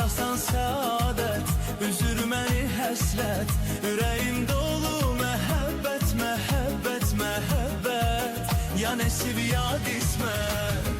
Hardasan səadət, üzür məni həsrət. Ürəyim dolu məhəbbət, məhəbbət, məhəbbət. Ya nəsib ya qismət.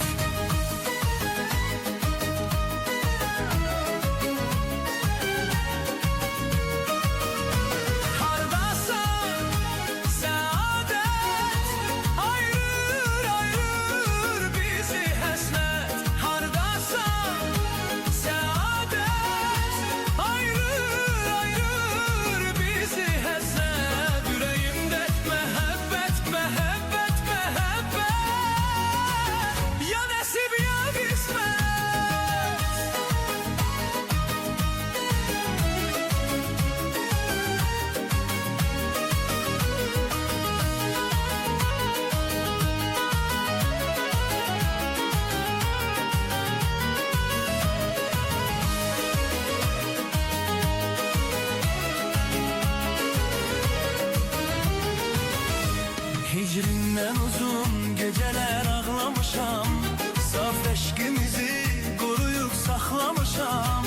Hicrindən uzun geceler ağlamışam. Saf eşkimizi koruyup saxlamışam.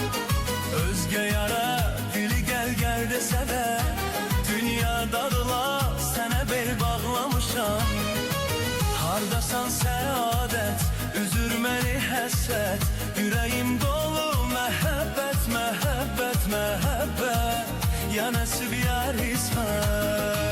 Özge yara dili gel desə də, dünya darıla sənə bel bağlamışam. Hardasan səadət, üzür məni həsrət. Ürəyim dolu məhəbbət, məhəbbət, məhəbbət. Ya nəsib ya qismət.